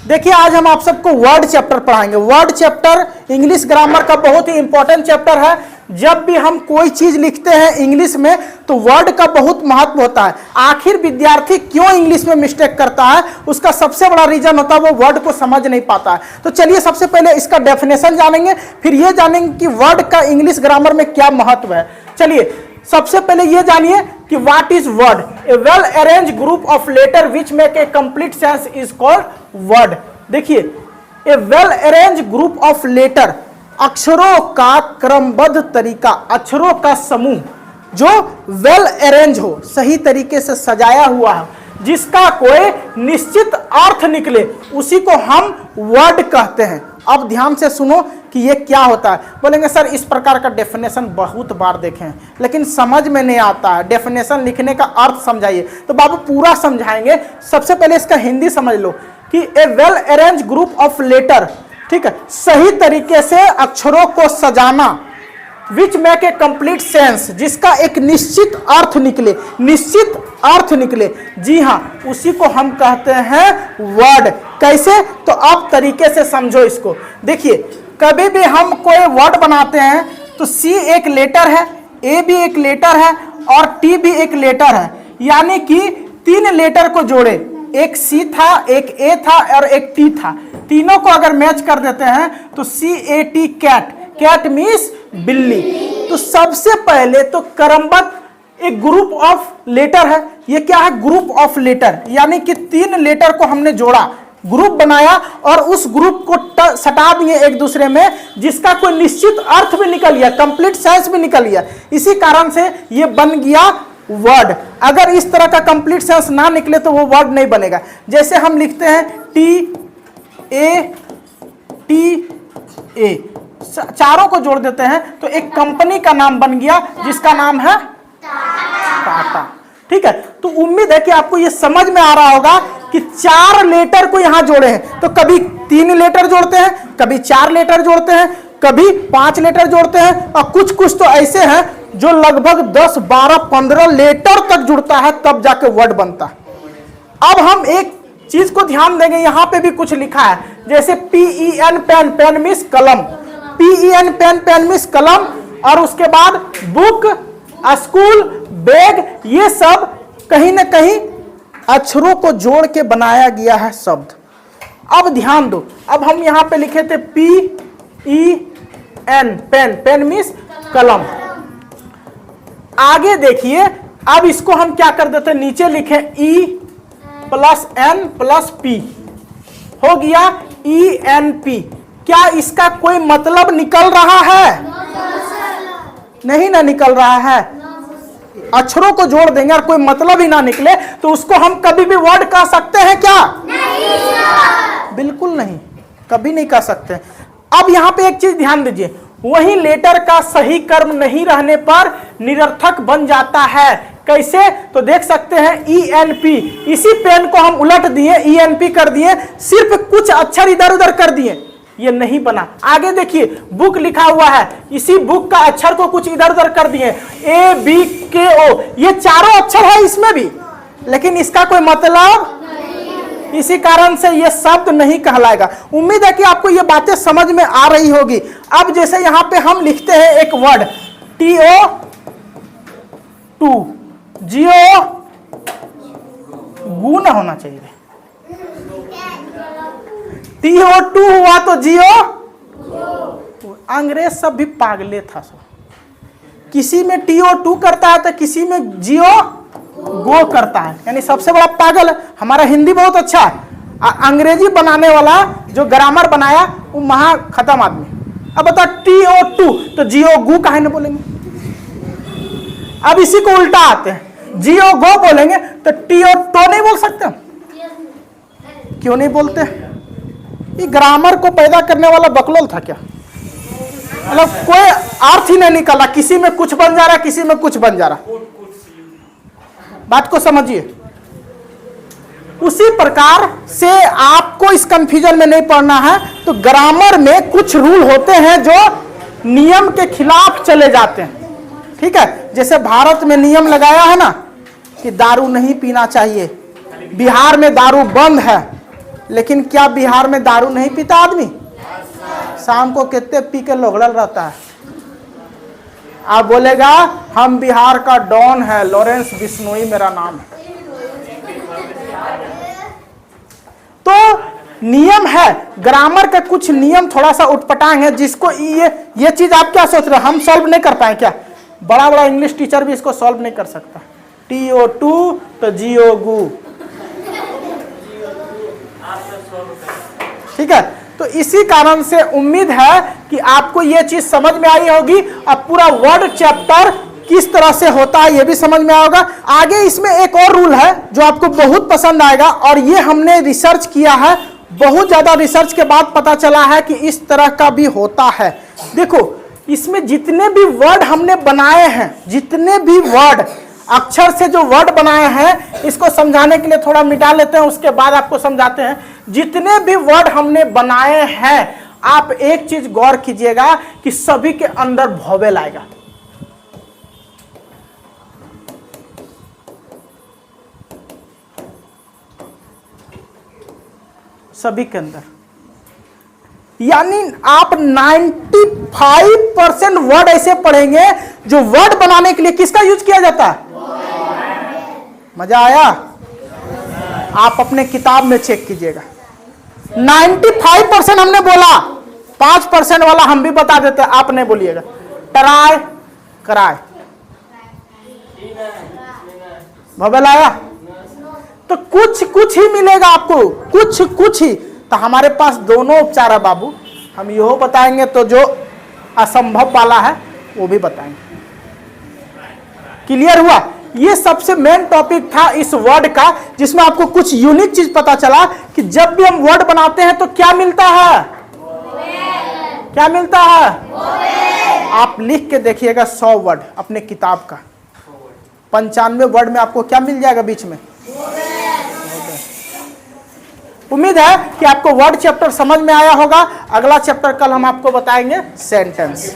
देखिए आज हम आप सबको वर्ड चैप्टर पढ़ाएंगे। वर्ड चैप्टर इंग्लिश ग्रामर का बहुत ही इंपॉर्टेंट चैप्टर है। जब भी हम कोई चीज लिखते हैं इंग्लिश में तो वर्ड का बहुत महत्व होता है। आखिर विद्यार्थी क्यों इंग्लिश में मिस्टेक करता है, उसका सबसे बड़ा रीजन होता है वो वर्ड को समझ नहीं पाता है। तो चलिए सबसे पहले इसका डेफिनेशन जानेंगे, फिर ये जानेंगे कि वर्ड का इंग्लिश ग्रामर में क्या महत्व है। चलिए सबसे पहले ये जानिए कि what is word. A well arrange group of letter which make a complete sense is called word. देखिए a well arrange group of letter, अक्षरों का क्रमबद्ध तरीका, अक्षरों का समूह जो वेल अरेंज हो, सही तरीके से सजाया हुआ है, जिसका कोई निश्चित अर्थ निकले, उसी को हम वर्ड कहते हैं। अब ध्यान से सुनो कि ये क्या होता है। बोलेंगे सर इस प्रकार का डेफिनेशन बहुत बार देखे हैं लेकिन समझ में नहीं आता है, डेफिनेशन लिखने का अर्थ समझाइए। तो बाबू पूरा समझाएंगे। सबसे पहले इसका हिंदी समझ लो कि a well arrange group of letter, ठीक है, सही तरीके से अक्षरों को सजाना, which make a complete sense, जिसका एक निश्चित अर्थ निकले, निश्चित अर्थ निकले, जी हाँ, उसी को हम कहते हैं वर्ड। कैसे? तो अब तरीके से समझो इसको। देखिए कभी भी हम कोई वर्ड बनाते हैं तो सी एक लेटर है, ए भी एक लेटर है और टी भी एक लेटर है, यानी कि तीन लेटर को जोड़े, एक सी था, एक ए था और एक टी था, तीनों को अगर मैच कर देते हैं तो C A T cat, cat means बिल्ली। तो सबसे पहले तो क्रमबद्ध एक ग्रुप ऑफ लेटर है। ये क्या है? ग्रुप ऑफ लेटर, यानी कि तीन लेटर को हमने जोड़ा, ग्रुप बनाया और उस ग्रुप को सटा दिए एक दूसरे में, जिसका कोई निश्चित अर्थ भी निकल गया, कंप्लीट सेंस भी निकल गया। इसी कारण से ये बन गया वर्ड। अगर इस तरह का कंप्लीट सेंस ना निकले तो वो वर्ड नहीं बनेगा। जैसे हम लिखते हैं टी ए, चारों को जोड़ देते हैं तो एक कंपनी का नाम बन गया जिसका नाम है टाटा। ठीक है, तो उम्मीद है कि आपको ये समझ में आ रहा होगा कि चार लेटर को यहां जोड़े हैं। तो कभी तीन लेटर जोड़ते हैं, कभी चार लेटर जोड़ते हैं, कभी पांच लेटर जोड़ते हैं और कुछ कुछ तो ऐसे हैं जो लगभग 10, 12, 15 लेटर तक जुड़ता है, तब जाके वर्ड बनता है। अब हम एक चीज को ध्यान देंगे, यहां पे भी कुछ लिखा है, जैसे PEN पेन, पेन मीन्स कलम, PEN पेन, पेन मीन्स कलम, और उसके बाद बुक, स्कूल, बैग, ये सब कहीं ना कहीं अक्षरों को जोड़ के बनाया गया है शब्द। अब ध्यान दो, अब हम यहां पे लिखे थे PEN पेन, पेन मीन्स कलम। आगे देखिए, अब इसको हम क्या कर देते, नीचे लिखे E plus N plus P, हो गया ENP। क्या इसका कोई मतलब निकल रहा है? नहीं ना निकल रहा है। अक्षरों को जोड़ देंगे और कोई मतलब ही ना निकले तो उसको हम कभी भी वर्ड कह सकते हैं क्या? नहीं, बिल्कुल नहीं, कभी नहीं कह सकते। अब यहां पे एक चीज ध्यान दीजिए, वही लेटर का सही कर्म नहीं रहने पर निरर्थक बन जाता है। कैसे? तो देख सकते हैं ENP, इसी पेन को हम उलट दिए, ENP कर दिए, सिर्फ कुछ अक्षर इधर उधर कर दिए, ये नहीं बना। आगे देखिए, बुक लिखा हुआ है, इसी बुक का अक्षर को कुछ इधर उधर कर दिए, ABKO, ये चारों अक्षर है इसमें भी, लेकिन इसका कोई मतलब, इसी कारण से ये शब्द नहीं कहलाएगा। उम्मीद है कि आपको ये बातें समझ में आ रही होगी। अब जैसे यहां पे हम लिखते हैं एक वर्ड TO2, जियो, गु ना होना चाहिए, TO2 हुआ तो जियो। अंग्रेज सब भी पागले था सब, किसी में TO2 करता है तो किसी में जियो गो करता है, यानी सबसे बड़ा पागल। हमारा हिंदी बहुत अच्छा है, अंग्रेजी बनाने वाला जो ग्रामर बनाया वो महा खत्म आदमी। अब बता TO2 तो जियो गो काहे न बोलेंगे। अब इसी को उल्टा आते हैं, जियो गो बोलेंगे तो TO2 नहीं बोल सकते। क्यों नहीं बोलते? ये ग्रामर को पैदा करने वाला बकलोल था क्या? मतलब कोई अर्थ ही नहीं निकला, किसी में कुछ बन जा रहा, किसी में कुछ बन जा रहा। बात को समझिए। उसी प्रकार से आपको इस कंफ्यूजन में नहीं पड़ना है। तो ग्रामर में कुछ रूल होते हैं जो नियम के खिलाफ चले जाते हैं। ठीक है, जैसे भारत में नियम लगाया है ना कि दारू नहीं पीना चाहिए, बिहार में दारू बंद है, लेकिन क्या बिहार में दारू नहीं पीता आदमी? शाम को कितने पी के लोगड़ल रहता है। आप बोलेगा हम बिहार का डॉन है, लॉरेंस बिश्नोई मेरा नाम है। तो नियम है, ग्रामर के कुछ नियम थोड़ा सा उटपटांग है, जिसको ये चीज आप क्या सोच रहे हो हम सॉल्व नहीं कर पाए क्या? बड़ा बड़ा इंग्लिश टीचर भी इसको सॉल्व नहीं कर सकता। TO2 तो GO गु, ठीक है। तो इसी कारण से उम्मीद है कि आपको यह चीज समझ में आई होगी। अब पूरा वर्ड चैप्टर किस तरह से होता है ये भी समझ में आएगा। आगे इसमें एक और रूल है जो आपको बहुत पसंद आएगा, और ये हमने रिसर्च किया है, बहुत ज्यादा रिसर्च के बाद पता चला है कि इस तरह का भी होता है। देखो इसमें जितने भी वर्ड हमने बनाए हैं, जितने भी वर्ड अक्षर से जो वर्ड बनाए हैं, इसको समझाने के लिए थोड़ा मिटा लेते हैं, उसके बाद आपको समझाते हैं। जितने भी वर्ड हमने बनाए हैं, आप एक चीज गौर कीजिएगा कि सभी के अंदर वोवेल आएगा। सभी के अंदर, यानी आप 95% वर्ड ऐसे पढ़ेंगे जो वर्ड बनाने के लिए किसका यूज किया जाता है? मजा आया? आप अपने किताब में चेक कीजिएगा। 95% हमने बोला, 5% वाला हम भी बता देते हैं, आप नहीं बोलिएगा। ट्राई, कराए, वोवेल आया? तो कुछ कुछ ही मिलेगा आपको, कुछ कुछ ही। तो हमारे पास दोनों उपचार है बाबू, हम यो बताएंगे तो जो असंभव वाला है वो भी बताएंगे। क्लियर हुआ? ये सबसे मेन टॉपिक था इस वर्ड का, जिसमें आपको कुछ यूनिक चीज पता चला कि जब भी हम वर्ड बनाते हैं तो क्या मिलता है? क्या मिलता है? आप लिख के देखिएगा 100 वर्ड अपने किताब का, 95 वर्ड में आपको क्या मिल जाएगा बीच में? उम्मीद है कि आपको वर्ड चैप्टर समझ में आया होगा। अगला चैप्टर कल हम आपको बताएंगे सेंटेंस।